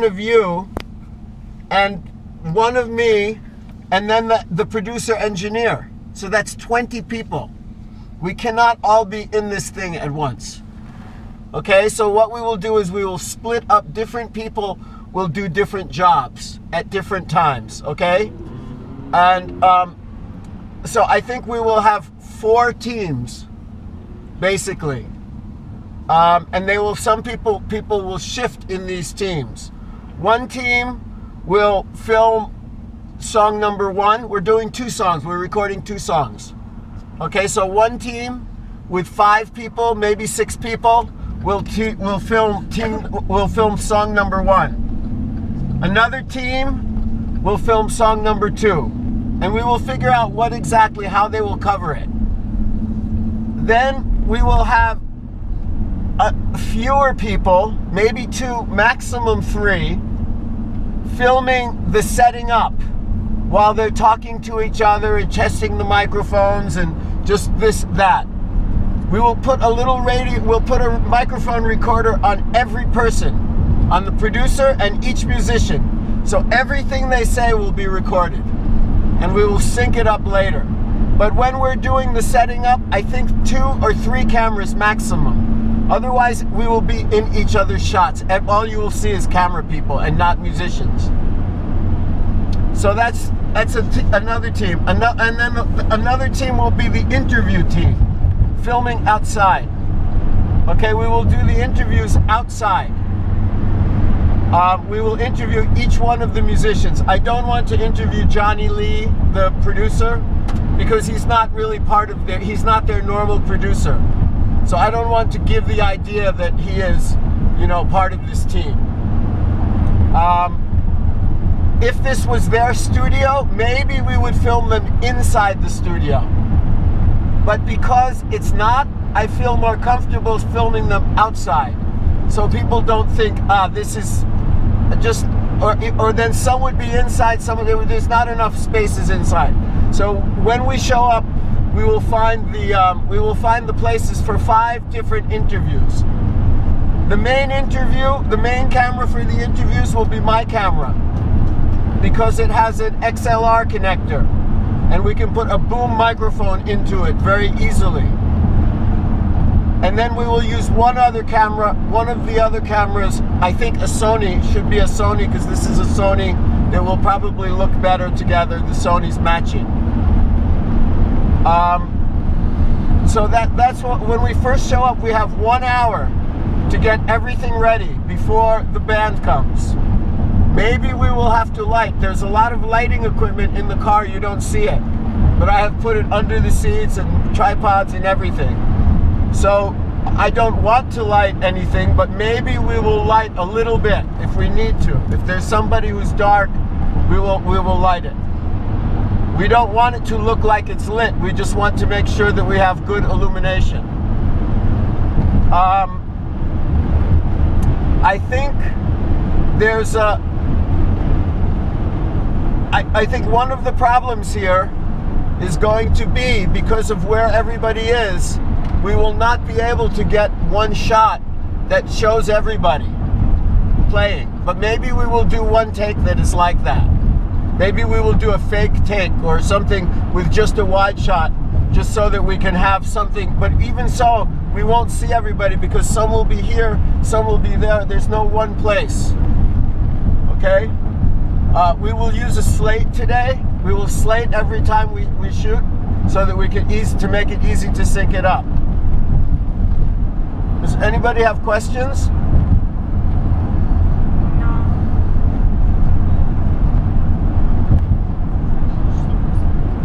of you and one of me, and then the producer engineer. So that's 20 people. We cannot all be in this thing at once. Okay, so what we will do is we will split up. Different people will do different jobs at different times, okay? And so I think we will have 4 teams, basically. And they will, some people will shift in these teams. One team will film song number 1. We're doing 2 songs. We're recording 2 songs. Okay, so one team with 5 people, maybe 6 people, will film song number 1. Another team will film song number 2, and we will figure out how they will cover it. Then we will have fewer people, maybe 2, maximum 3, filming the setting up while they're talking to each other and testing the microphones and just that. We will put we'll put a microphone recorder on every person, on the producer and each musician. So everything they say will be recorded, and we will sync it up later. But when we're doing the setting up, I think 2 or 3 cameras maximum. Otherwise, we will be in each other's shots. And all you will see is camera people and not musicians. So that's another team. And then another team will be the interview team, filming outside. Okay, we will do the interviews outside. We will interview each one of the musicians. I don't want to interview Johnny Lee, the producer, because he's not really he's not their normal producer. So I don't want to give the idea that he is, part of this team. If this was their studio, maybe we would film them inside the studio. But because it's not, I feel more comfortable filming them outside. So people don't think, this is just, or then some would be inside, there's not enough spaces inside. So when we show up, we will find the places for 5 different interviews. The main camera for the interviews will be my camera, because it has an XLR connector, and we can put a boom microphone into it very easily. And then we will use one other camera, one of the other cameras, I think a Sony, should be a Sony, because this is a Sony that will probably look better together. The Sony's matching. So that's what, when we first show up, we have 1 hour to get everything ready before the band comes. Maybe we will have to light. There's a lot of lighting equipment in the car, you don't see it. But I have put it under the seats and tripods and everything. So I don't want to light anything, but maybe we will light a little bit if we need to. If there's somebody who's dark, we will light it. We don't want it to look like it's lit. We just want to make sure that we have good illumination. I think there's I think one of the problems here is going to be, because of where everybody is, we will not be able to get one shot that shows everybody playing. But maybe we will do one take that is like that. Maybe we will do a fake take or something with just a wide shot, just so that we can have something. But even so, we won't see everybody, because some will be here, some will be there. There's no one place. Okay? We will use a slate today. We will slate every time we shoot, so that we can to make it easy to sync it up. Does anybody have questions?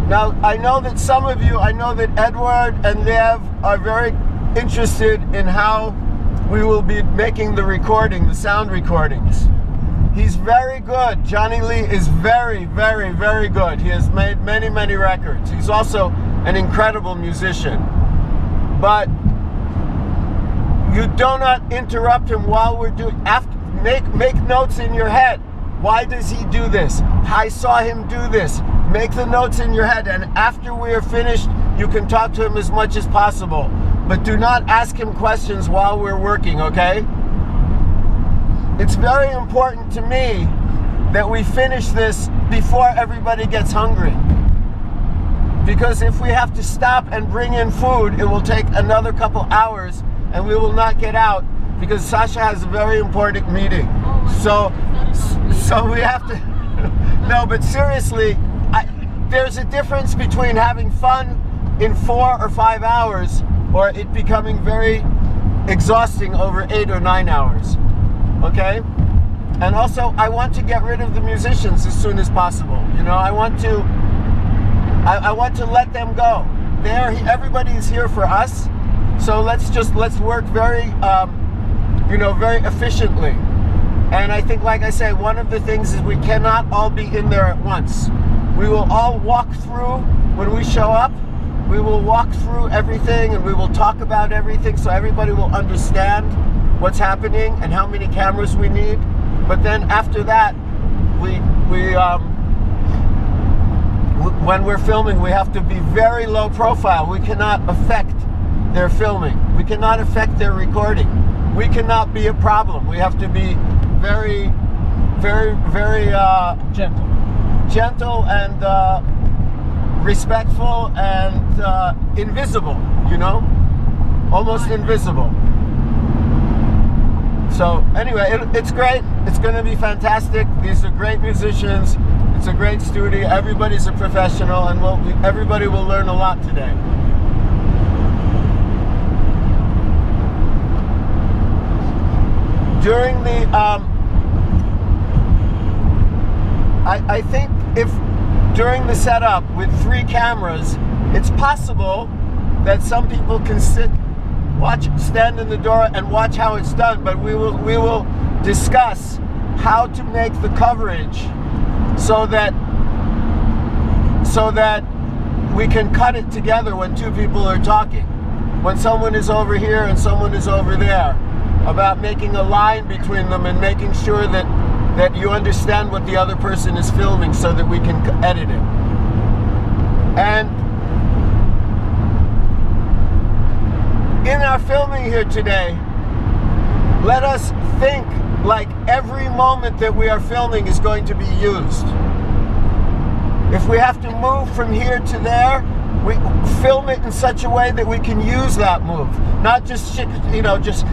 Now, I know that some of you, I know that Edward and Lev are very interested in how we will be making the sound recordings. He's very good. Johnny Lee is very, very, very good. He has made many, many records. He's also an incredible musician. But you do not interrupt him while we're doing, make notes in your head. Why does he do this? I saw him do this. Make the notes in your head, and after we are finished, you can talk to him as much as possible. But do not ask him questions while we're working, okay? it's very important to me that we finish this before everybody gets hungry. Because if we have to stop and bring in food, it will take another couple hours and we will not get out because Sasha has a very important meeting. So we have to, no, but seriously, there's a difference between having fun in 4 or 5 hours or it becoming very exhausting over 8 or 9 hours, okay? And also, I want to get rid of the musicians as soon as possible. You know, I want to let them go. Everybody's here for us, so let's work very, very efficiently. And I think, like I say, one of the things is we cannot all be in there at once. We will all walk through when we show up. We will walk through everything and we will talk about everything so everybody will understand what's happening and how many cameras we need. But then after that, when we're filming, we have to be very low profile. We cannot affect their filming. We cannot affect their recording. We cannot be a problem. We have to be very, very, very gentle and respectful and invisible, you know? Almost invisible. So anyway, it's great. It's going to be fantastic. These are great musicians. It's a great studio. Everybody's a professional, and everybody will learn a lot today. During the, I think if during the setup with 3 cameras, it's possible that some people can stand in the door and watch how it's done, but we will discuss how to make the coverage so that we can cut it together when 2 people are talking. When someone is over here and someone is over there, about making a line between them and making sure that you understand what the other person is filming so that we can edit it. And in our filming here today, let us think like every moment that we are filming is going to be used. If we have to move from here to there, we film it in such a way that we can use that move. Not just, just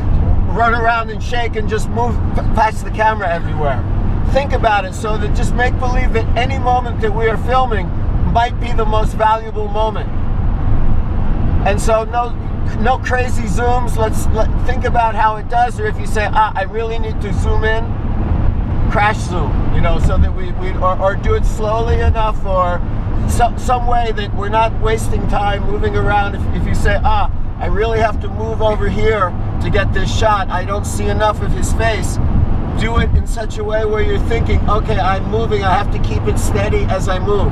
run around and shake and just move past the camera everywhere. Think about it so that just make believe that any moment that we are filming might be the most valuable moment. And so no crazy zooms. Let's think about how it does. Or if you say, I really need to zoom in, crash zoom, so that we or do it slowly enough, or some way that we're not wasting time moving around. If you say, I really have to move over here to get this shot, I don't see enough of his face, do it in such a way where you're thinking, okay, I'm moving, I have to keep it steady as I move.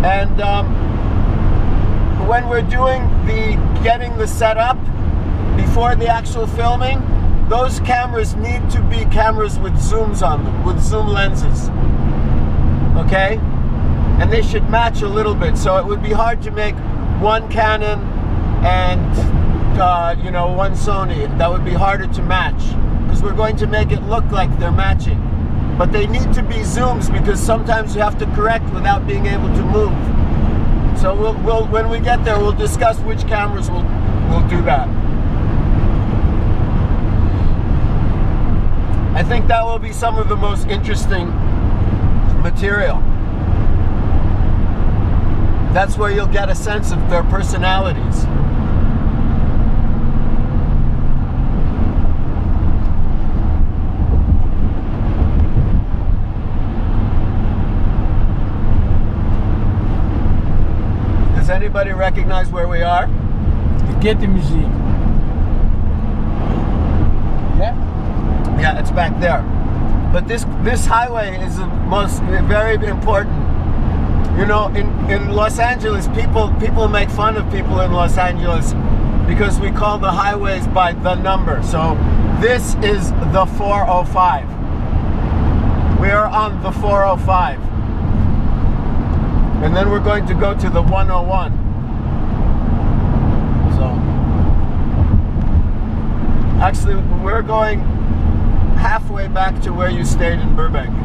And when we're doing getting the setup before the actual filming, those cameras need to be cameras with zooms on them, with zoom lenses, okay? And they should match a little bit, so it would be hard to make one Canon and one Sony. That would be harder to match because we're going to make it look like they're matching. But they need to be zooms because sometimes you have to correct without being able to move. So we'll when we get there, we'll discuss which cameras will do that. I think that will be some of the most interesting material. That's where you'll get a sense of their personalities. Does anybody recognize where we are? Get the music. Yeah? Yeah, it's back there. But this highway is the most very important. In Los Angeles, people make fun of people in Los Angeles because we call the highways by the number. So this is the 405. We are on the 405. And then we're going to go to the 101. So actually we're going halfway back to where you stayed in Burbank.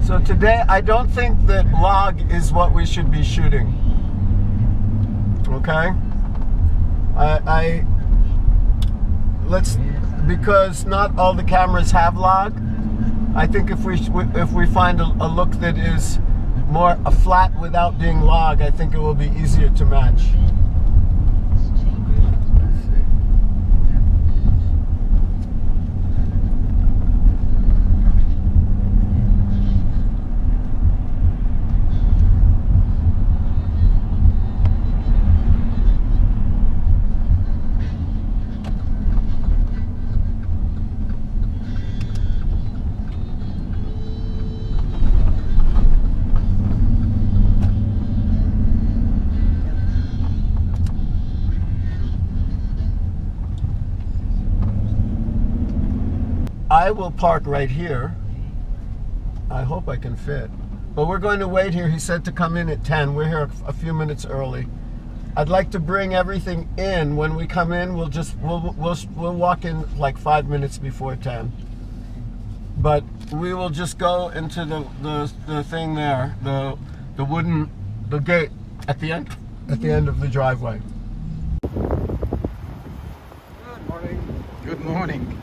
So today, I don't think that log is what we should be shooting. Okay? Because not all the cameras have log. I think if we find a look that is more a flat without being log, I think it will be easier to match. I will park right here. I hope I can fit. But we're going to wait here. He said to come in at 10. We're here a few minutes early. I'd like to bring everything in. When we come in, we'll walk in like 5 minutes before 10. But we will just go into the thing there, the gate at the end of the driveway. Good morning. Good morning.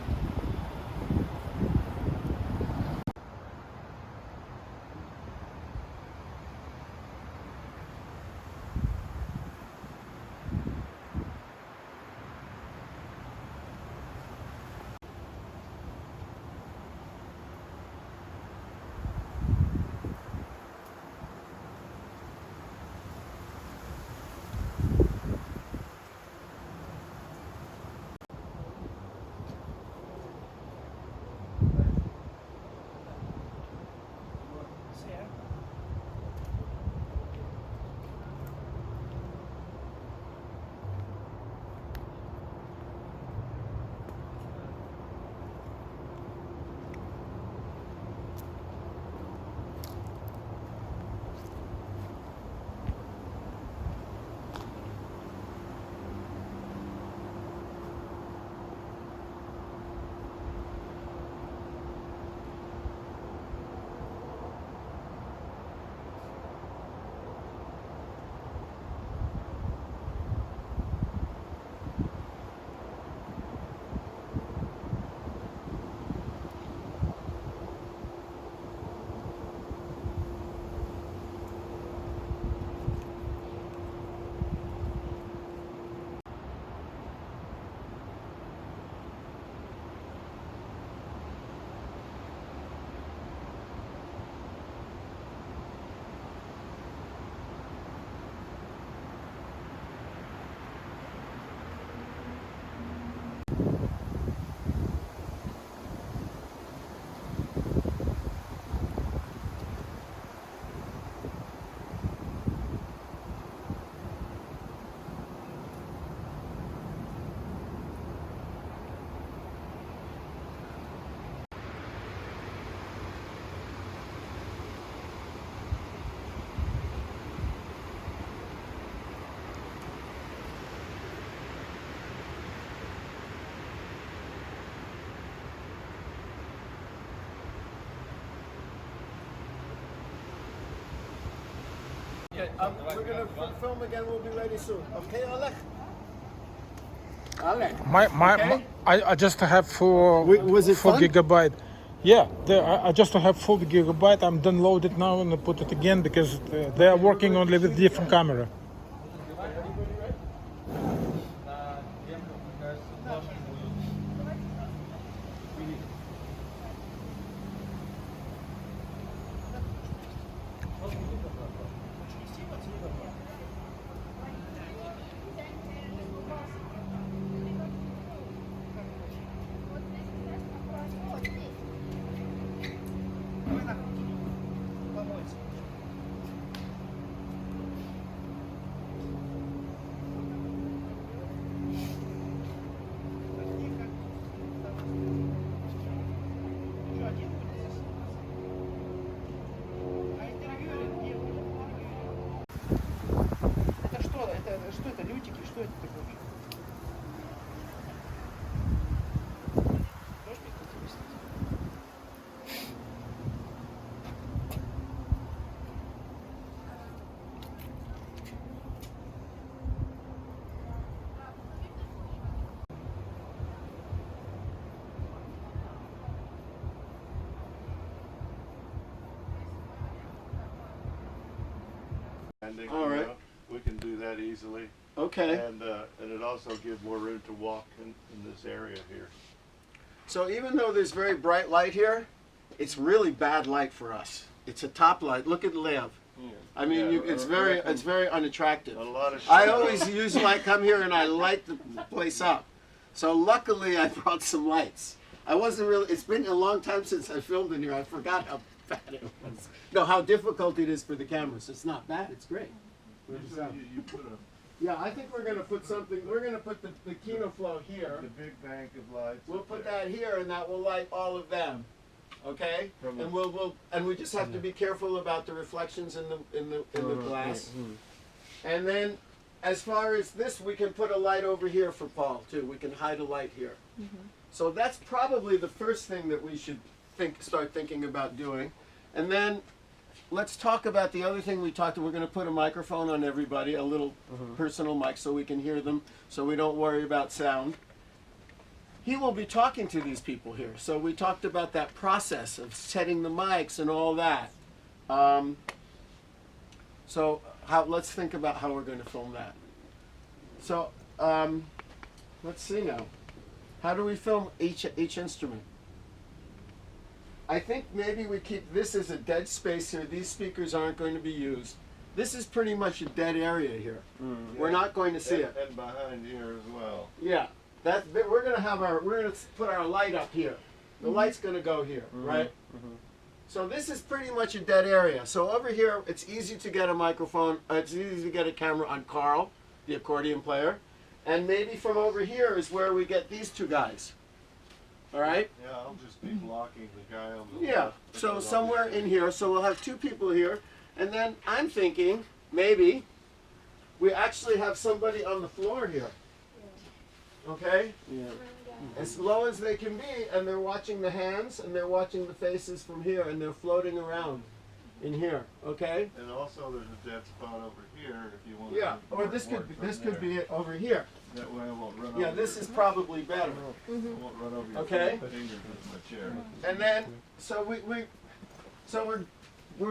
Okay, we're going to film again. We'll be ready soon. Okay, Alec? Alec. Okay. Okay. I just have four. Was it 4 fun? gigabyte. Yeah, I just have 4 gigabyte. I'm download it now and I put it again because they are working only with different camera. Что это, лютики? Что это такое? All right. We can do that easily, Okay. and it also gives more room to walk in this area here. So even though there's very bright light here, it's really bad light for us. It's a top light. Look at Lev. I mean, Yeah, it's very unattractive. A lot of I always usually come here and I light the place up. So luckily I brought some lights. I wasn't really, it's been a long time since I filmed in here. I forgot how bad it was. No, how difficult it is for the cameras. It's not bad, it's great. You put Yeah, I think we're going to put something, we're going to put the Kino Flow here. the big bank of lights. We'll up put there. that here and that will light all of them. Okay? From the- And we just have to be careful about the reflections in the glass. And then as far as this, we can put a light over here for Paul too. We can hide a light here. So that's probably the first thing that we should start thinking about doing. And then let's talk about the other thing we talked about. We're going to put a microphone on everybody, a little personal mic so we can hear them, so we don't worry about sound. He will be talking to these people here. So we talked about that process of setting the mics and all that. Let's think about how we're going to film that. So let's see now. How do we film each instrument? I think maybe we keep this as a dead space here. These speakers aren't going to be used. This is pretty much a dead area here. We're not going to see it. And behind here as well. Yeah, we're gonna put our light up here. The light's gonna go here, right? So this is pretty much a dead area. So over here, it's easy to get a microphone. It's easy to get a camera on Carl, the accordion player, and maybe from over here is where we get these two guys. All right? Yeah, I'll just be blocking the guy on the Yeah. left. So because somewhere in here, so we'll have two people here, and then I'm thinking maybe we actually have somebody on the floor here. Okay? Yeah. As low as they can be, and they're watching the hands, and they're watching the faces from here, and they're floating around in here. Okay? And also there's a dead spot over here if you want Yeah. to Or this could be it over here. That way I won't run Yeah. over This your- is probably better. I won't run over your Okay. fingers with my chair. And then, so we're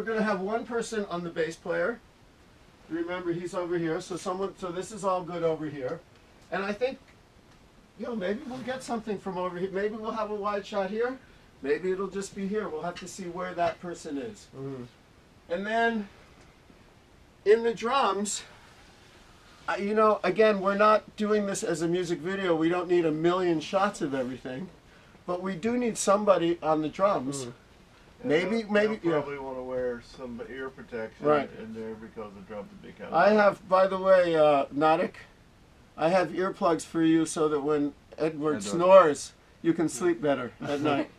gonna have one person on the bass player. Remember, he's over here. So this is all good over here. And I think, maybe we'll get something from over here. Maybe we'll have a wide shot here. Maybe it'll just be here. We'll have to see where that person is. And then, in the drums, You know, again, we're not doing this as a music video. We don't need a million shots of everything, but we do need somebody on the drums. Maybe, They'll yeah. probably want to wear some ear protection Right. in there because the drums will be coming. I have, by the way, Nadik, I have earplugs for you so that when Edward snores, you can sleep better at night.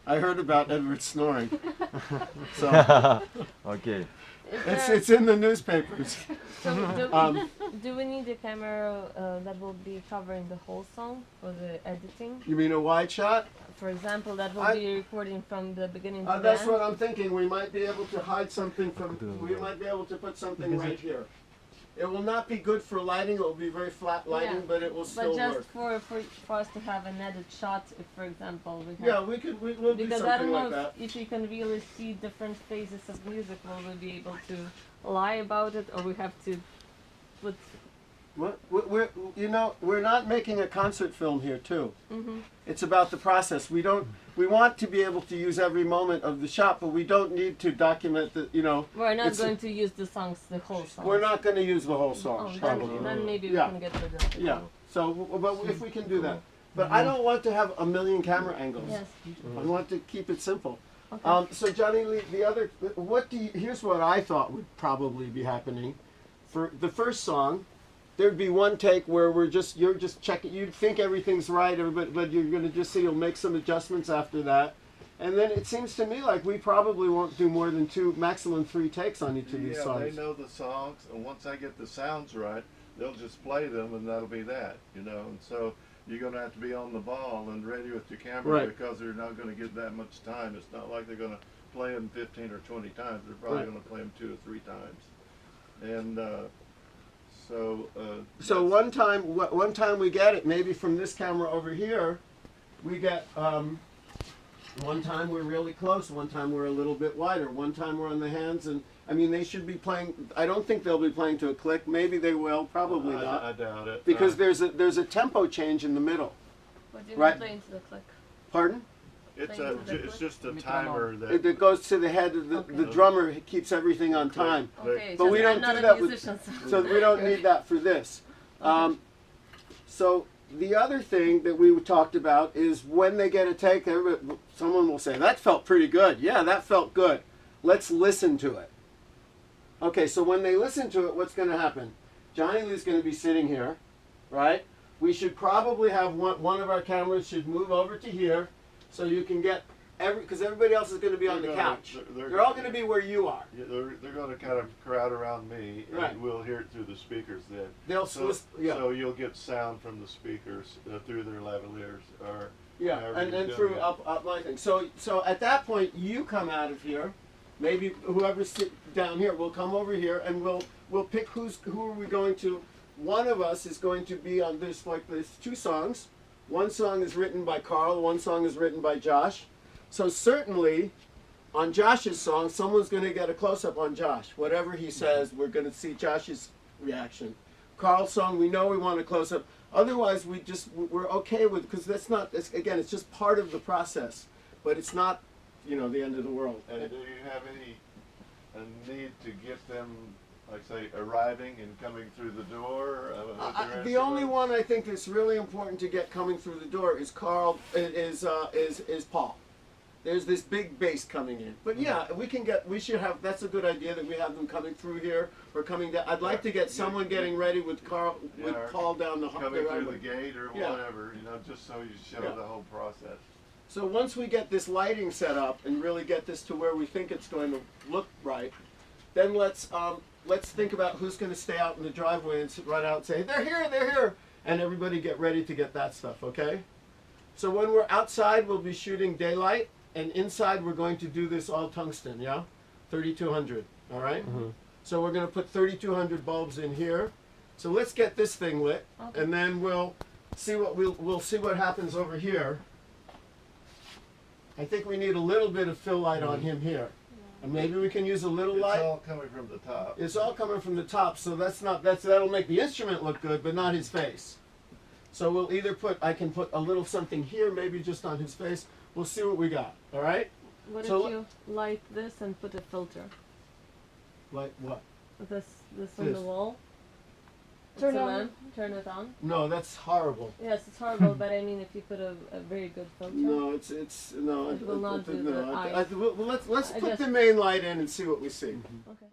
I heard about Edward snoring. So Okay. it's in the newspapers. So do we need a camera that will be covering the whole song for the editing? You mean a wide shot? For example, that will be recording from the beginning to the That's end? what I'm thinking. We might be able to hide something from. We might be able to put something right here. It will not be good for lighting. It will be very flat lighting, Yeah. but it will still But work. just for us to have an edit shot, if for example we have. Yeah, we'll do Because I something don't like know that. if you can really see different phases of music, will we be able to lie about it, or we have to put. We're not making a concert film here, too. Mhm. It's about the process. We want to be able to use every moment of the shot, but we don't need to document the. We're not It's- going to use the whole song. We're not going to use the whole Oh, song. then, Probably. then maybe we Yeah. can get rid of it. Yeah. So, but if we can do that, but I don't want to have a million camera angles. Yes. I want to keep it simple. Okay. So Johnny Lee, here's what I thought would probably be happening. For the first song, there'd be one take where you're just checking, you think everything's right, but you're gonna just see, you'll make some adjustments after that. And then it seems to me like we probably won't do more than maximum 3 takes on each of these Yeah, songs. they know the songs, and once I get the sounds right, they'll just play them, and that'll be that, And so you're going to have to be on the ball and ready with your camera Right. because they're not going to get that much time. It's not like they're going to play them 15 or 20 times. They're probably Right. going to play them 2 or 3 times. And so one time we get it, maybe from this camera over here, we get one time we're really close, one time we're a little bit wider, one time we're on the hands, and I mean they should be playing. I don't think they'll be playing to a click. Maybe they will, probably not, I doubt it. because there's a tempo change in the middle. What do you Right. play into the click? Pardon? It's just a timer It goes to the head of the Okay. drummer. Keeps everything on time. Okay, But we just don't I'm not do a that with- musician, So we don't need that for this. So the other thing that we talked about is when they get a take, someone will say, that felt pretty good. Yeah, that felt good. Let's listen to it. Okay, so when they listen to it, what's going to happen? Johnny Lee's going to be sitting here, right? We should probably have one of our cameras should move over to here so you can get because everybody else is going to be on the couch. They're all going to be where you are. Yeah, they're going to kind of crowd around me, Right. and we'll hear it through the speakers then. They'll So, yeah. so you'll get sound from the speakers through their lavaliers, or Yeah, however and you're then doing through it. up my thing. So at that point, you come out of here. Maybe whoever's sit down here will come over here, and we'll pick who are we going to. One of us is going to be on this, like there's 2 songs. One song is written by Carl. One song is written by Josh. So certainly, on Josh's song, someone's going to get a close-up on Josh. Whatever he says, we're going to see Josh's reaction. Carl's song, we know we want a close-up. Otherwise, we're okay with, because again, it's just part of the process. But it's not, the end of the world. And do you have a need to get them, like say, arriving and coming through the door? With The only one I think that's really important to get coming through the door is is Paul. There's this big bass coming in. But yeah, that's a good idea that we have them coming through here or coming down. I'd like to get someone getting ready with Paul down the coming through highway. the gate or Yeah. whatever, just so you show Yeah. the whole process. So once we get this lighting set up and really get this to where we think it's going to look right, then let's think about who's going to stay out in the driveway and run out and say, they're here, and everybody get ready to get that stuff, okay? So when we're outside, we'll be shooting daylight, and inside we're going to do this all tungsten, yeah? 3200, all right? So we're going to put 3200 bulbs in here. So let's get this thing lit, Okay. and then we'll see what happens over here. I think we need a little bit of fill light on him here. And maybe we can use a little It's light. all coming from the top. It's all coming from the top, so that'll make the instrument look good, but not his face. So we'll either I can put a little something here, maybe just on his face. We'll see what we got, all right? What So if you light this and put a filter? Like what? This on the This. wall? Turn it on. No, that's horrible. Yes, it's horrible, but I mean, if you put a very good filter. No, it's no. It will not do no. the eye. Well, let's I put just- the main light in and see what we see. Okay.